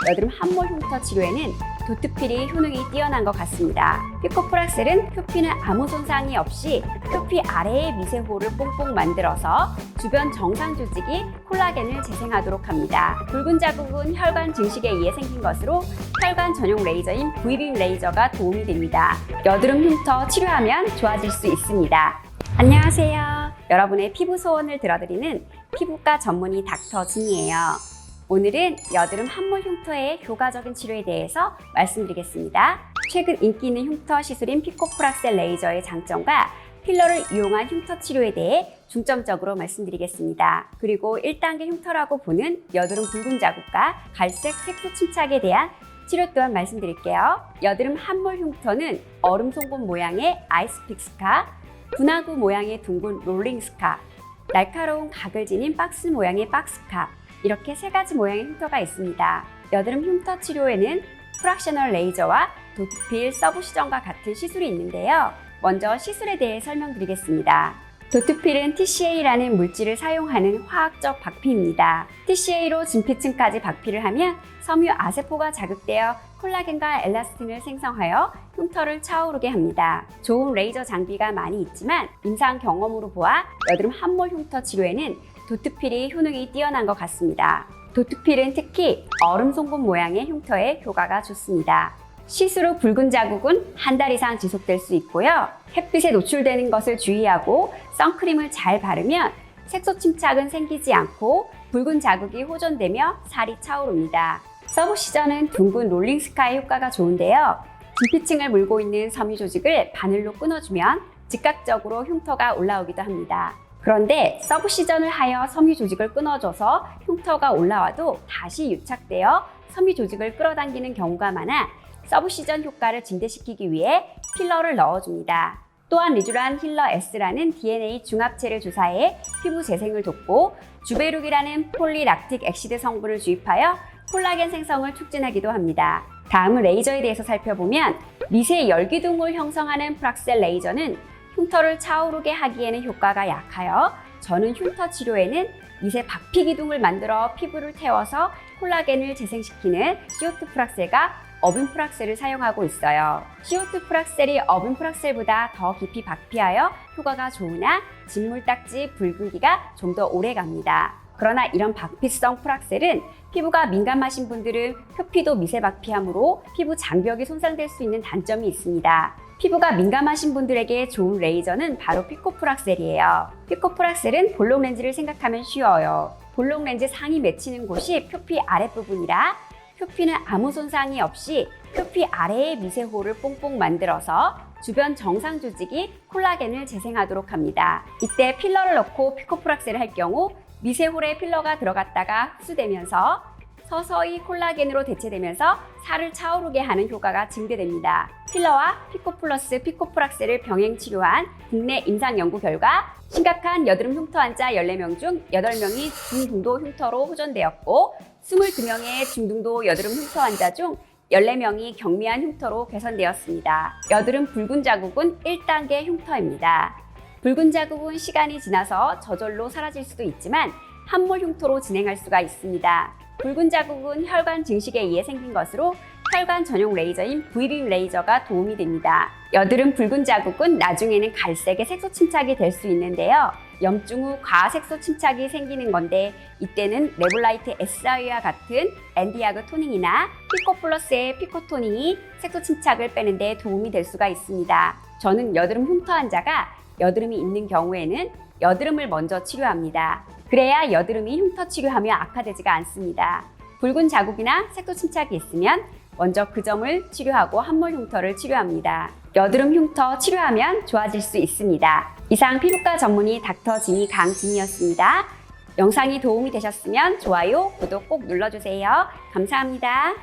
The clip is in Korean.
여드름 함몰 흉터 치료에는 도트필이 효능이 뛰어난 것 같습니다. 피코프락셀은 표피는 아무 손상이 없이 표피 아래의 미세홀을 뽕뽕 만들어서 주변 정상 조직이 콜라겐을 재생하도록 합니다. 붉은 자국은 혈관 증식에 의해 생긴 것으로 혈관 전용 레이저인 V빔 레이저가 도움이 됩니다. 여드름 흉터 치료하면 좋아질 수 있습니다. 안녕하세요. 여러분의 피부 소원을 들어드리는 피부과 전문의 닥터 진이에요. 오늘은 여드름 함몰 흉터의 효과적인 치료에 대해서 말씀드리겠습니다. 최근 인기 있는 흉터 시술인 피코프락셀 레이저의 장점과 필러를 이용한 흉터 치료에 대해 중점적으로 말씀드리겠습니다. 그리고 1단계 흉터라고 보는 여드름 붉은 자국과 갈색 색소 침착에 대한 치료 또한 말씀드릴게요. 여드름 함몰 흉터는 얼음 송곳 모양의 아이스픽 스카, 분화구 모양의 둥근 롤링 스카, 날카로운 각을 지닌 박스 모양의 박스카, 이렇게 세 가지 모양의 흉터가 있습니다. 여드름 흉터 치료에는 프락셔널 레이저와 도트필 서브시전과 같은 시술이 있는데요. 먼저 시술에 대해 설명드리겠습니다. 도트필은 TCA라는 물질을 사용하는 화학적 박피입니다. TCA로 진피층까지 박피를 하면 섬유 아세포가 자극되어 콜라겐과 엘라스틴을 생성하여 흉터를 차오르게 합니다. 좋은 레이저 장비가 많이 있지만 임상 경험으로 보아 여드름 함몰 흉터 치료에는 도트필이 효능이 뛰어난 것 같습니다. 도트필은 특히 얼음 송곳 모양의 흉터에 효과가 좋습니다. 시술 후 붉은 자국은 한 달 이상 지속될 수 있고요. 햇빛에 노출되는 것을 주의하고 선크림을 잘 바르면 색소 침착은 생기지 않고 붉은 자국이 호전되며 살이 차오릅니다. 서브시전은 둥근 롤링 스카의 효과가 좋은데요. 진피층을 물고 있는 섬유 조직을 바늘로 끊어주면 즉각적으로 흉터가 올라오기도 합니다. 그런데 서브시전을 하여 섬유 조직을 끊어줘서 흉터가 올라와도 다시 유착되어 섬유 조직을 끌어당기는 경우가 많아 서브시전 효과를 증대시키기 위해 필러를 넣어줍니다. 또한 리쥬란 힐러 S라는 DNA 중합체를 주사해 피부 재생을 돕고 주베룩이라는 폴리락틱 액시드 성분을 주입하여 콜라겐 생성을 촉진하기도 합니다. 다음은 레이저에 대해서 살펴보면 미세 열기둥을 형성하는 프락셀 레이저는 흉터를 차오르게 하기에는 효과가 약하여 저는 흉터 치료에는 미세 박피 기둥을 만들어 피부를 태워서 콜라겐을 재생시키는 CO2 프락셀과 어빈 프락셀을 사용하고 있어요. CO2 프락셀이 어빈 프락셀보다 더 깊이 박피하여 효과가 좋으나 진물딱지 붉은기가 좀 더 오래 갑니다. 그러나 이런 박피성 프락셀은 피부가 민감하신 분들은 표피도 미세 박피하므로 피부 장벽이 손상될 수 있는 단점이 있습니다. 피부가 민감하신 분들에게 좋은 레이저는 바로 피코프락셀이에요. 피코프락셀은 볼록 렌즈를 생각하면 쉬워요. 볼록 렌즈 상이 맺히는 곳이 표피 아랫부분이라 표피는 아무 손상이 없이 표피 아래의 미세홀을 뽕뽕 만들어서 주변 정상 조직이 콜라겐을 재생하도록 합니다. 이때 필러를 넣고 피코프락셀을 할 경우 미세홀에 필러가 들어갔다가 흡수되면서 서서히 콜라겐으로 대체되면서 살을 차오르게 하는 효과가 증대됩니다. 필러와 피코플러스 피코프락셀을 병행 치료한 국내 임상 연구 결과 심각한 여드름 흉터 환자 14명 중 8명이 중등도 흉터로 호전되었고 22명의 중등도 여드름 흉터 환자 중 14명이 경미한 흉터로 개선되었습니다. 여드름 붉은 자국은 1단계 흉터입니다. 붉은 자국은 시간이 지나서 저절로 사라질 수도 있지만 함몰 흉터로 진행할 수가 있습니다. 붉은 자국은 혈관 증식에 의해 생긴 것으로 혈관 전용 레이저인 V빔 레이저가 도움이 됩니다. 여드름 붉은 자국은 나중에는 갈색의 색소 침착이 될 수 있는데요. 염증 후 과색소 침착이 생기는 건데 이때는 레볼라이트 SR와 같은 엔디아그 토닝이나 피코플러스의 피코토닝이 색소 침착을 빼는 데 도움이 될 수가 있습니다. 저는 여드름 흉터 환자가 여드름이 있는 경우에는 여드름을 먼저 치료합니다. 그래야 여드름이 흉터 치료하며 악화되지가 않습니다. 붉은 자국이나 색소 침착이 있으면 먼저 그 점을 치료하고 함몰 흉터를 치료합니다. 여드름 흉터 치료하면 좋아질 수 있습니다. 이상 피부과 전문의 닥터 진이 강진이었습니다. 영상이 도움이 되셨으면 좋아요, 구독 꼭 눌러주세요. 감사합니다.